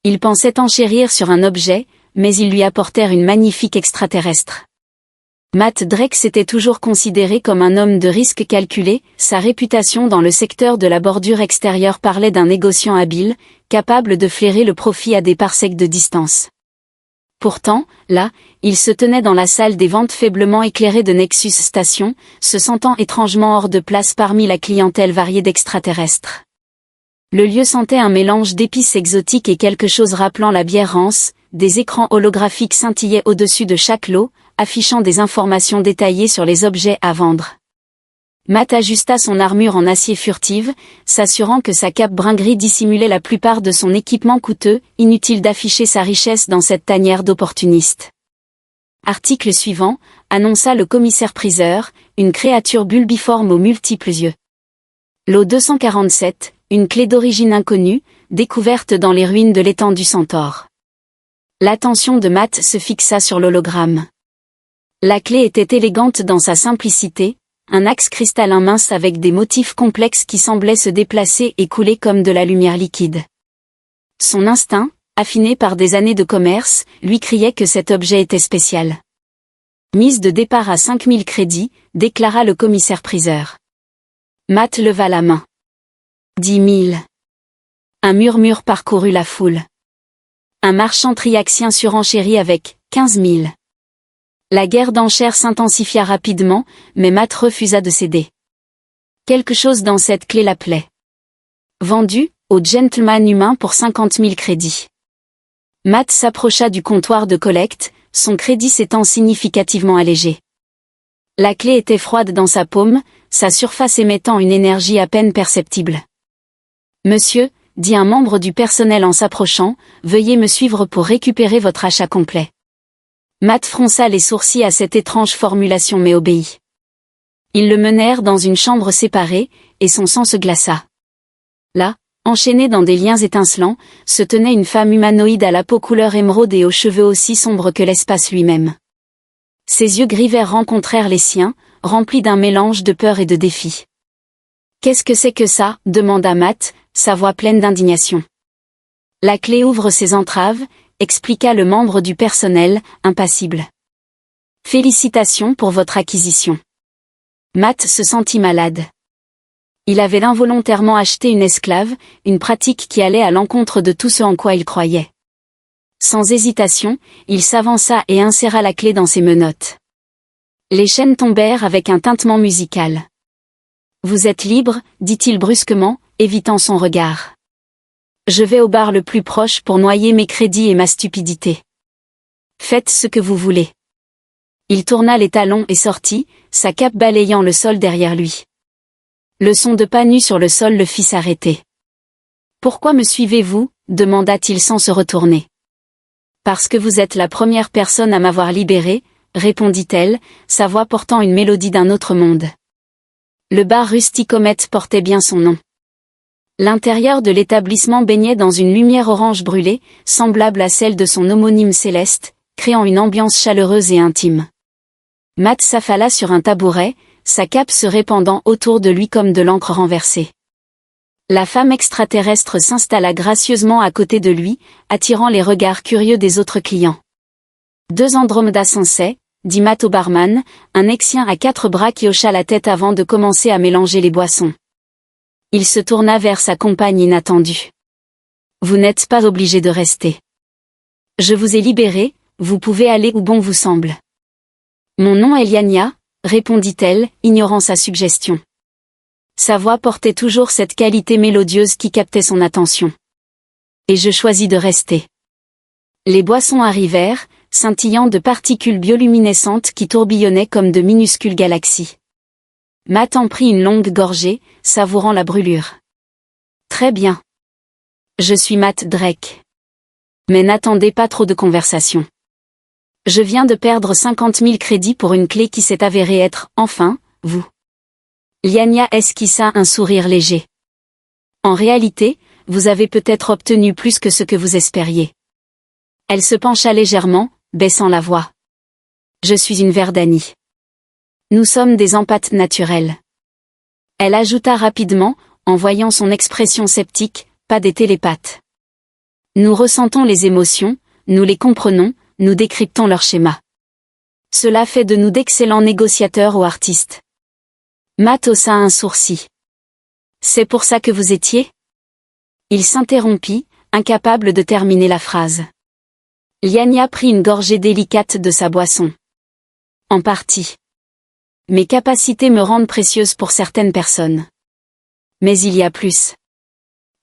Il pensait enchérir sur un objet, mais ils lui apportèrent une magnifique extraterrestre. Matt Drake s'était toujours considéré comme un homme de risque calculé, sa réputation dans le secteur de la bordure extérieure parlait d'un négociant habile, capable de flairer le profit à des parsecs de distance. Pourtant, là, il se tenait dans la salle des ventes faiblement éclairée de Nexus Station, se sentant étrangement hors de place parmi la clientèle variée d'extraterrestres. Le lieu sentait un mélange d'épices exotiques et quelque chose rappelant la bière rance, des écrans holographiques scintillaient au-dessus de chaque lot, affichant des informations détaillées sur les objets à vendre. Matt ajusta son armure en acier furtive, s'assurant que sa cape brun-gris dissimulait la plupart de son équipement coûteux, inutile d'afficher sa richesse dans cette tanière d'opportunistes. Article suivant, annonça le commissaire-priseur, une créature bulbiforme aux multiples yeux. Lot 247, une clé d'origine inconnue, découverte dans les ruines de l'étang du Centaure. L'attention de Matt se fixa sur l'hologramme. La clé était élégante dans sa simplicité, un axe cristallin mince avec des motifs complexes qui semblaient se déplacer et couler comme de la lumière liquide. Son instinct, affiné par des années de commerce, lui criait que cet objet était spécial. Mise de départ à 5000 crédits, déclara le commissaire-priseur. Matt leva la main. 10 000. Un murmure parcourut la foule. Un marchand triaxien surenchérit avec 15 000. La guerre d'enchères s'intensifia rapidement, mais Matt refusa de céder. Quelque chose dans cette clé l'appelait. Vendu, au gentleman humain pour 50 000 crédits. Matt s'approcha du comptoir de collecte, son crédit s'étant significativement allégé. La clé était froide dans sa paume, sa surface émettant une énergie à peine perceptible. « Monsieur », dit un membre du personnel en s'approchant, « veuillez me suivre pour récupérer votre achat complet. » Matt fronça les sourcils à cette étrange formulation mais obéit. Ils le menèrent dans une chambre séparée, et son sang se glaça. Là, enchaînée dans des liens étincelants, se tenait une femme humanoïde à la peau couleur émeraude et aux cheveux aussi sombres que l'espace lui-même. Ses yeux gris verts rencontrèrent les siens, remplis d'un mélange de peur et de défi. « Qu'est-ce que c'est que ça ?» demanda Matt, sa voix pleine d'indignation. « La clé ouvre ses entraves », expliqua le membre du personnel, impassible. « Félicitations pour votre acquisition. » Matt se sentit malade. Il avait involontairement acheté une esclave, une pratique qui allait à l'encontre de tout ce en quoi il croyait. Sans hésitation, il s'avança et inséra la clé dans ses menottes. Les chaînes tombèrent avec un tintement musical. « Vous êtes libre » dit-il brusquement, évitant son regard. « Je vais au bar le plus proche pour noyer mes crédits et ma stupidité. Faites ce que vous voulez. » Il tourna les talons et sortit, sa cape balayant le sol derrière lui. Le son de pas nus sur le sol le fit s'arrêter. « Pourquoi me suivez-vous » demanda-t-il sans se retourner. « Parce que vous êtes la première personne à m'avoir libéré, » répondit-elle, sa voix portant une mélodie d'un autre monde. Le bar Rusticomet portait bien son nom. L'intérieur de l'établissement baignait dans une lumière orange brûlée, semblable à celle de son homonyme céleste, créant une ambiance chaleureuse et intime. Matt s'affala sur un tabouret, sa cape se répandant autour de lui comme de l'encre renversée. La femme extraterrestre s'installa gracieusement à côté de lui, attirant les regards curieux des autres clients. « 2 Andromeda Sensei », dit Matt au barman, un Exien à 4 bras qui hocha la tête avant de commencer à mélanger les boissons. Il se tourna vers sa compagne inattendue. « Vous n'êtes pas obligé de rester. Je vous ai libéré, vous pouvez aller où bon vous semble. »« Mon nom est Liania », répondit-elle, ignorant sa suggestion. Sa voix portait toujours cette qualité mélodieuse qui captait son attention. « Et je choisis de rester. » Les boissons arrivèrent, scintillant de particules bioluminescentes qui tourbillonnaient comme de minuscules galaxies. Matt en prit une longue gorgée, savourant la brûlure. « Très bien. Je suis Matt Drake. Mais n'attendez pas trop de conversation. Je viens de perdre 50 000 crédits pour une clé qui s'est avérée être, enfin, vous. » Liania esquissa un sourire léger. « En réalité, vous avez peut-être obtenu plus que ce que vous espériez. » Elle se pencha légèrement, baissant la voix. « Je suis une Verdanie. Nous sommes des empathes naturels. » Elle ajouta rapidement, en voyant son expression sceptique, « pas des télépathes. » Nous ressentons les émotions, nous les comprenons, nous décryptons leur schéma. Cela fait de nous d'excellents négociateurs ou artistes. Matt haussa un sourcil. C'est pour ça que vous étiez ? Il s'interrompit, incapable de terminer la phrase. Liania prit une gorgée délicate de sa boisson. En partie. Mes capacités me rendent précieuse pour certaines personnes. Mais il y a plus.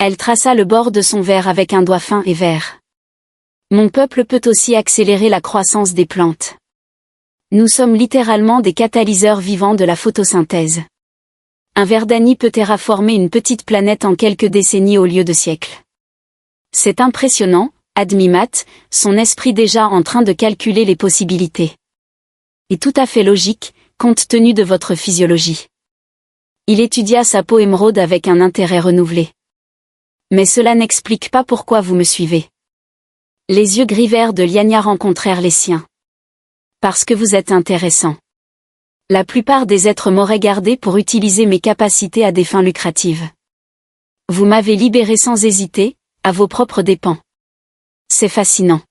Elle traça le bord de son verre avec un doigt fin et vert. Mon peuple peut aussi accélérer la croissance des plantes. Nous sommes littéralement des catalyseurs vivants de la photosynthèse. Un Verdani peut terraformer une petite planète en quelques décennies au lieu de siècles. C'est impressionnant, admit Matt, son esprit déjà en train de calculer les possibilités. Et tout à fait logique, compte tenu de votre physiologie. Il étudia sa peau émeraude avec un intérêt renouvelé. Mais cela n'explique pas pourquoi vous me suivez. Les yeux gris verts de Liania rencontrèrent les siens. Parce que vous êtes intéressant. La plupart des êtres m'auraient gardé pour utiliser mes capacités à des fins lucratives. Vous m'avez libéré sans hésiter, à vos propres dépens. C'est fascinant.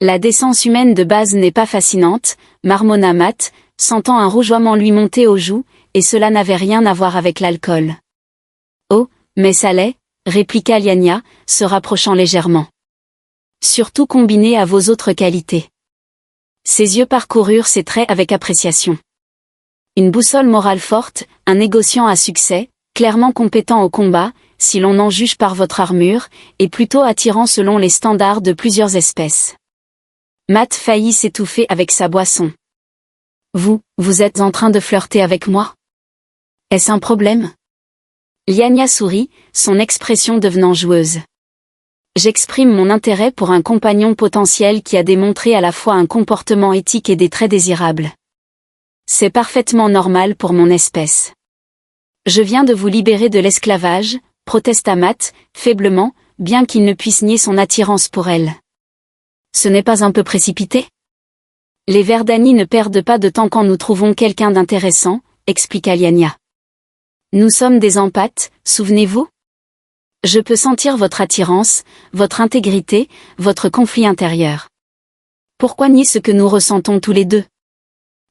La décence humaine de base n'est pas fascinante, marmonna Matt, sentant un rougeoiement lui monter aux joues, et cela n'avait rien à voir avec l'alcool. Oh, mais ça l'est, répliqua Liania, se rapprochant légèrement. Surtout combiné à vos autres qualités. Ses yeux parcoururent ses traits avec appréciation. Une boussole morale forte, un négociant à succès, clairement compétent au combat, si l'on en juge par votre armure, et plutôt attirant selon les standards de plusieurs espèces. Matt faillit s'étouffer avec sa boisson. Vous êtes en train de flirter avec moi ? Est-ce un problème ? Liania sourit, son expression devenant joueuse. J'exprime mon intérêt pour un compagnon potentiel qui a démontré à la fois un comportement éthique et des traits désirables. C'est parfaitement normal pour mon espèce. Je viens de vous libérer de l'esclavage, protesta Matt, faiblement, bien qu'il ne puisse nier son attirance pour elle. Ce n'est pas un peu précipité ? Les Verdani ne perdent pas de temps quand nous trouvons quelqu'un d'intéressant, expliqua Liania. Nous sommes des empathes, souvenez-vous ? Je peux sentir votre attirance, votre intégrité, votre conflit intérieur. Pourquoi nier ce que nous ressentons tous les deux ?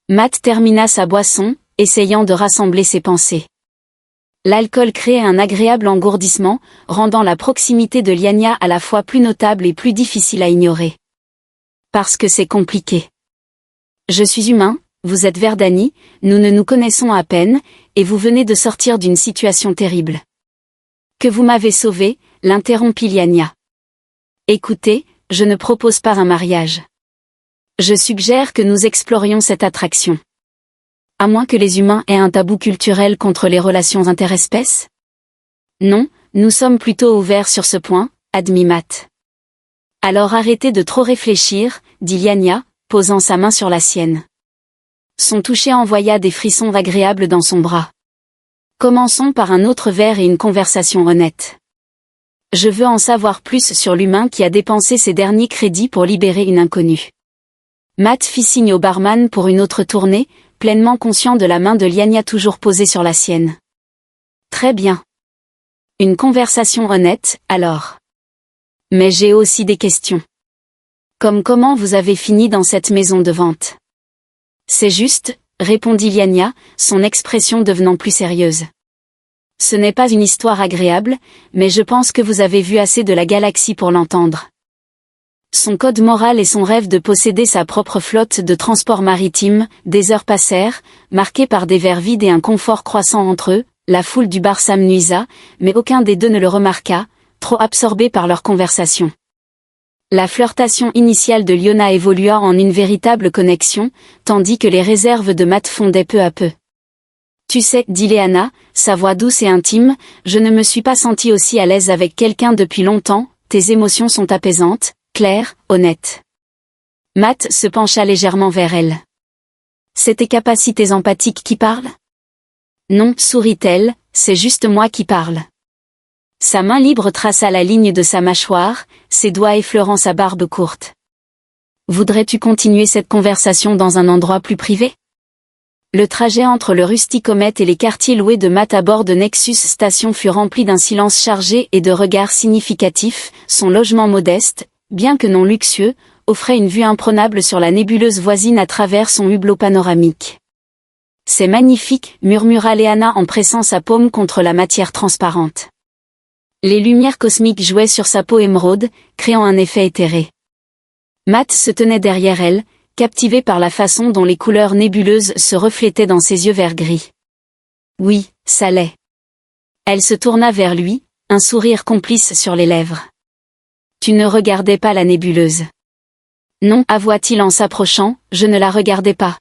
Matt termina sa boisson, essayant de rassembler ses pensées. L'alcool créait un agréable engourdissement, rendant la proximité de Liania à la fois plus notable et plus difficile à ignorer. Parce que c'est compliqué. Je suis humain, vous êtes Verdani, nous ne nous connaissons à peine, et vous venez de sortir d'une situation terrible. Que vous m'avez sauvé, l'interrompit Liania. Écoutez, je ne propose pas un mariage. Je suggère que nous explorions cette attraction. À moins que les humains aient un tabou culturel contre les relations interespèces ? Non, nous sommes plutôt ouverts sur ce point, admit Matt. Alors arrêtez de trop réfléchir, dit Liania, posant sa main sur la sienne. Son toucher envoya des frissons agréables dans son bras. Commençons par un autre verre et une conversation honnête. Je veux en savoir plus sur l'humain qui a dépensé ses derniers crédits pour libérer une inconnue. Matt fit signe au barman pour une autre tournée, pleinement conscient de la main de Liania toujours posée sur la sienne. Très bien. Une conversation honnête, alors. Mais j'ai aussi des questions. Comme comment vous avez fini dans cette maison de vente ? C'est juste, répondit Liania, son expression devenant plus sérieuse. Ce n'est pas une histoire agréable, mais je pense que vous avez vu assez de la galaxie pour l'entendre. Son code moral et son rêve de posséder sa propre flotte de transport maritime, des heures passèrent, marquées par des verres vides et un confort croissant entre eux, la foule du bar s'amenuisa, mais aucun des deux ne le remarqua, trop absorbés par leur conversation. La flirtation initiale de Liona évolua en une véritable connexion, tandis que les réserves de Matt fondaient peu à peu. Tu sais, dit Léana, sa voix douce et intime, je ne me suis pas sentie aussi à l'aise avec quelqu'un depuis longtemps, tes émotions sont apaisantes, claires, honnêtes. Matt se pencha légèrement vers elle. C'est tes capacités empathiques qui parlent ? Non, sourit-elle, c'est juste moi qui parle. Sa main libre traça la ligne de sa mâchoire, ses doigts effleurant sa barbe courte. Voudrais-tu continuer cette conversation dans un endroit plus privé ? Le trajet entre le Rusticomet et les quartiers loués de Matt à bord de Nexus Station fut rempli d'un silence chargé et de regards significatifs. Son logement modeste, bien que non luxueux, offrait une vue imprenable sur la nébuleuse voisine à travers son hublot panoramique. « C'est magnifique », murmura Lyanna en pressant sa paume contre la matière transparente. Les lumières cosmiques jouaient sur sa peau émeraude, créant un effet éthéré. Matt se tenait derrière elle, captivé par la façon dont les couleurs nébuleuses se reflétaient dans ses yeux vert gris. Oui, ça l'est. Elle se tourna vers lui, un sourire complice sur les lèvres. Tu ne regardais pas la nébuleuse. Non, avoua-t-il en s'approchant, je ne la regardais pas.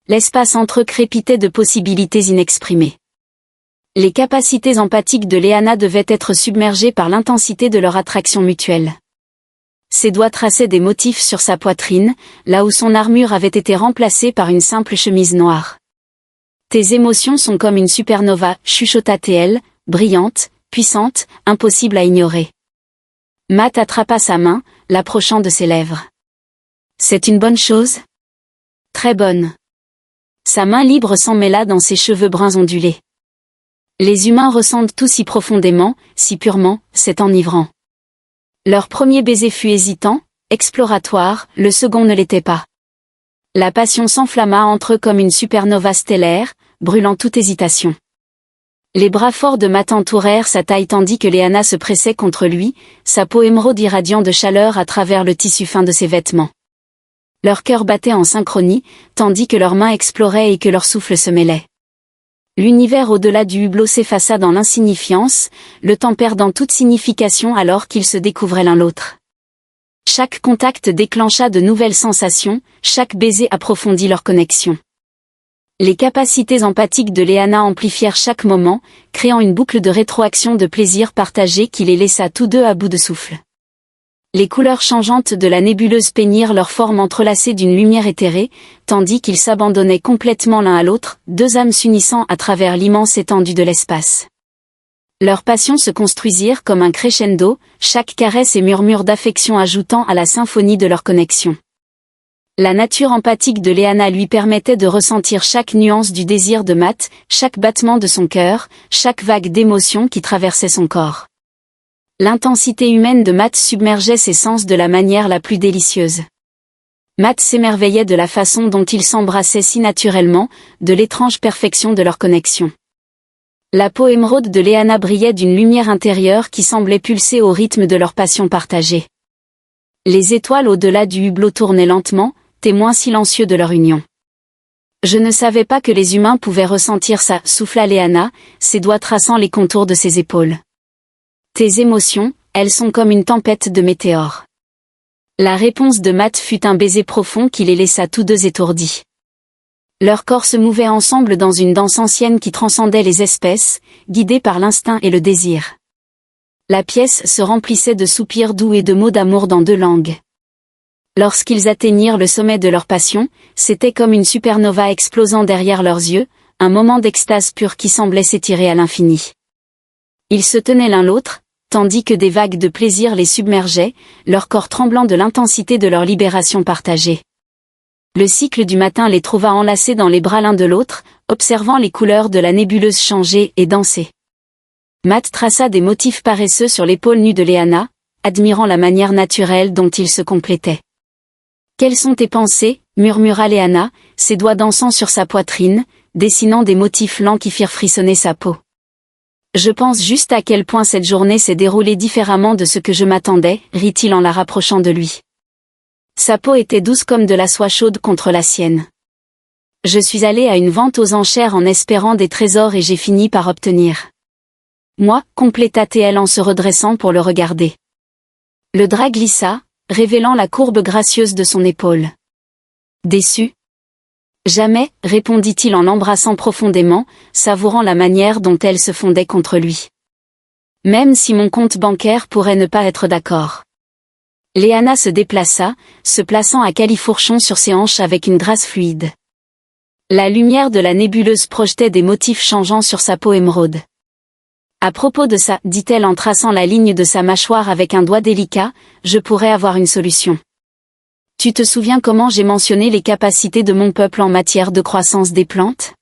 L'espace entre eux crépitait de possibilités inexprimées. Les capacités empathiques de Lyanna devaient être submergées par l'intensité de leur attraction mutuelle. Ses doigts traçaient des motifs sur sa poitrine, là où son armure avait été remplacée par une simple chemise noire. Tes émotions sont comme une supernova, chuchota-t-elle, brillante, puissante, impossible à ignorer. Matt attrapa sa main, l'approchant de ses lèvres. C'est une bonne chose? Très bonne. Sa main libre s'emmêla dans ses cheveux bruns ondulés. Les humains ressentent tout si profondément, si purement, c'est enivrant. Leur premier baiser fut hésitant, exploratoire, le second ne l'était pas. La passion s'enflamma entre eux comme une supernova stellaire, brûlant toute hésitation. Les bras forts de Matt entourèrent sa taille tandis que Lyanna se pressait contre lui, sa peau émeraude irradiant de chaleur à travers le tissu fin de ses vêtements. Leurs cœurs battaient en synchronie, tandis que leurs mains exploraient et que leur souffle se mêlait. L'univers au-delà du hublot s'effaça dans l'insignifiance, le temps perdant toute signification alors qu'ils se découvraient l'un l'autre. Chaque contact déclencha de nouvelles sensations, chaque baiser approfondit leur connexion. Les capacités empathiques de Lyanna amplifièrent chaque moment, créant une boucle de rétroaction de plaisir partagé qui les laissa tous deux à bout de souffle. Les couleurs changeantes de la nébuleuse peignirent leur forme entrelacée d'une lumière éthérée, tandis qu'ils s'abandonnaient complètement l'un à l'autre, deux âmes s'unissant à travers l'immense étendue de l'espace. Leurs passions se construisirent comme un crescendo, chaque caresse et murmure d'affection ajoutant à la symphonie de leur connexion. La nature empathique de Lyanna lui permettait de ressentir chaque nuance du désir de Matt, chaque battement de son cœur, chaque vague d'émotion qui traversait son corps. L'intensité humaine de Matt submergeait ses sens de la manière la plus délicieuse. Matt s'émerveillait de la façon dont ils s'embrassaient si naturellement, de l'étrange perfection de leur connexion. La peau émeraude de Lyanna brillait d'une lumière intérieure qui semblait pulser au rythme de leur passion partagée. Les étoiles au-delà du hublot tournaient lentement, témoins silencieux de leur union. Je ne savais pas que les humains pouvaient ressentir ça, souffla Lyanna, ses doigts traçant les contours de ses épaules. Tes émotions, elles sont comme une tempête de météores. La réponse de Matt fut un baiser profond qui les laissa tous deux étourdis. Leurs corps se mouvaient ensemble dans une danse ancienne qui transcendait les espèces, guidés par l'instinct et le désir. La pièce se remplissait de soupirs doux et de mots d'amour dans deux langues. Lorsqu'ils atteignirent le sommet de leur passion, c'était comme une supernova explosant derrière leurs yeux, un moment d'extase pure qui semblait s'étirer à l'infini. Ils se tenaient l'un l'autre, tandis que des vagues de plaisir les submergeaient, leur corps tremblant de l'intensité de leur libération partagée. Le cycle du matin les trouva enlacés dans les bras l'un de l'autre, observant les couleurs de la nébuleuse changer et danser. Matt traça des motifs paresseux sur l'épaule nue de Lyanna, admirant la manière naturelle dont ils se complétaient. « Quelles sont tes pensées ?» murmura Lyanna, ses doigts dansant sur sa poitrine, dessinant des motifs lents qui firent frissonner sa peau. Je pense juste à quel point cette journée s'est déroulée différemment de ce que je m'attendais, rit-il en la rapprochant de lui. Sa peau était douce comme de la soie chaude contre la sienne. Je suis allé à une vente aux enchères en espérant des trésors et j'ai fini par obtenir. Moi, compléta-t-elle en se redressant pour le regarder. Le drap glissa, révélant la courbe gracieuse de son épaule. Déçu? Jamais, répondit-il en l'embrassant profondément, savourant la manière dont elle se fondait contre lui. Même si mon compte bancaire pourrait ne pas être d'accord. Lyanna se déplaça, se plaçant à califourchon sur ses hanches avec une grâce fluide. La lumière de la nébuleuse projetait des motifs changeants sur sa peau émeraude. À propos de ça, dit-elle en traçant la ligne de sa mâchoire avec un doigt délicat, je pourrais avoir une solution. Tu te souviens comment j'ai mentionné les capacités de mon peuple en matière de croissance des plantes?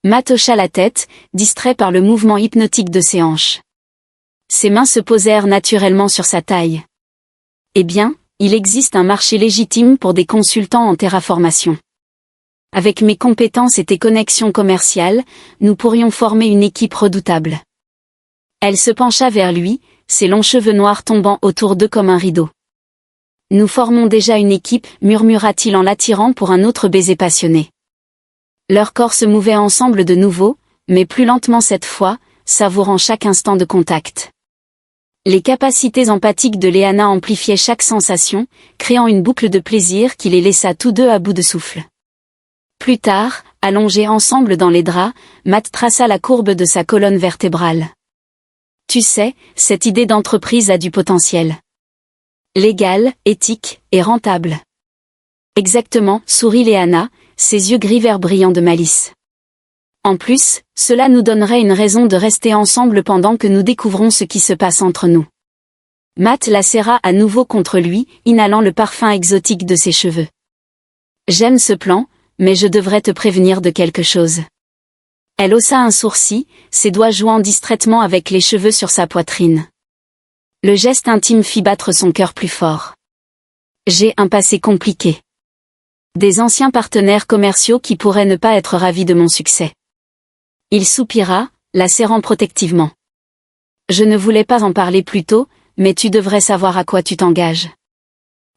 Matt hocha la tête, distrait par le mouvement hypnotique de ses hanches. Ses mains se posèrent naturellement sur sa taille. Eh bien, il existe un marché légitime pour des consultants en terraformation. Avec mes compétences et tes connexions commerciales, nous pourrions former une équipe redoutable. Elle se pencha vers lui, ses longs cheveux noirs tombant autour d'eux comme un rideau. Nous formons déjà une équipe, murmura-t-il en l'attirant pour un autre baiser passionné. Leurs corps se mouvaient ensemble de nouveau, mais plus lentement cette fois, savourant chaque instant de contact. Les capacités empathiques de Léana amplifiaient chaque sensation, créant une boucle de plaisir qui les laissa tous deux à bout de souffle. Plus tard, allongés ensemble dans les draps, Matt traça la courbe de sa colonne vertébrale. Tu sais, cette idée d'entreprise a du potentiel. Légal, éthique, et rentable. Exactement, sourit Léana, ses yeux gris vert brillants de malice. En plus, cela nous donnerait une raison de rester ensemble pendant que nous découvrons ce qui se passe entre nous. Matt la serra à nouveau contre lui, inhalant le parfum exotique de ses cheveux. J'aime ce plan, mais je devrais te prévenir de quelque chose. Elle haussa un sourcil, ses doigts jouant distraitement avec les cheveux sur sa poitrine. Le geste intime fit battre son cœur plus fort. J'ai un passé compliqué. Des anciens partenaires commerciaux qui pourraient ne pas être ravis de mon succès. Il soupira, la serrant protectivement. Je ne voulais pas en parler plus tôt, mais tu devrais savoir à quoi tu t'engages.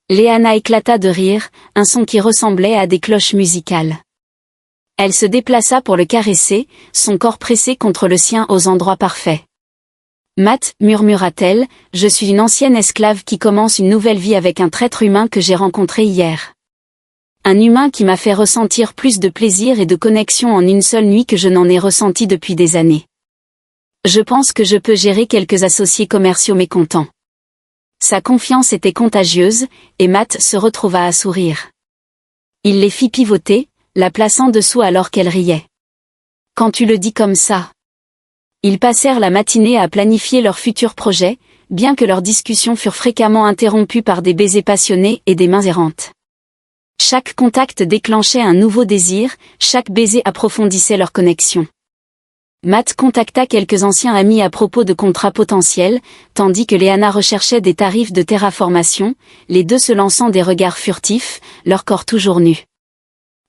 Léana éclata de rire, un son qui ressemblait à des cloches musicales. Elle se déplaça pour le caresser, son corps pressé contre le sien aux endroits parfaits. Matt, murmura-t-elle, je suis une ancienne esclave qui commence une nouvelle vie avec un traître humain que j'ai rencontré hier. Un humain qui m'a fait ressentir plus de plaisir et de connexion en une seule nuit que je n'en ai ressenti depuis des années. Je pense que je peux gérer quelques associés commerciaux mécontents. Sa confiance était contagieuse, et Matt se retrouva à sourire. Il les fit pivoter, la plaçant dessous alors qu'elle riait. Quand tu le dis comme ça. Ils passèrent la matinée à planifier leurs futurs projets, bien que leurs discussions furent fréquemment interrompues par des baisers passionnés et des mains errantes. Chaque contact déclenchait un nouveau désir, chaque baiser approfondissait leur connexion. Matt contacta quelques anciens amis à propos de contrats potentiels, tandis que Léana recherchait des tarifs de terraformation, les deux se lançant des regards furtifs, leur corps toujours nus.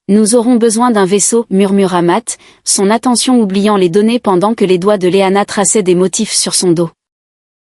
Nous aurons besoin d'un vaisseau, murmura Matt, son attention oubliant les données pendant que les doigts de Léana traçaient des motifs sur son dos.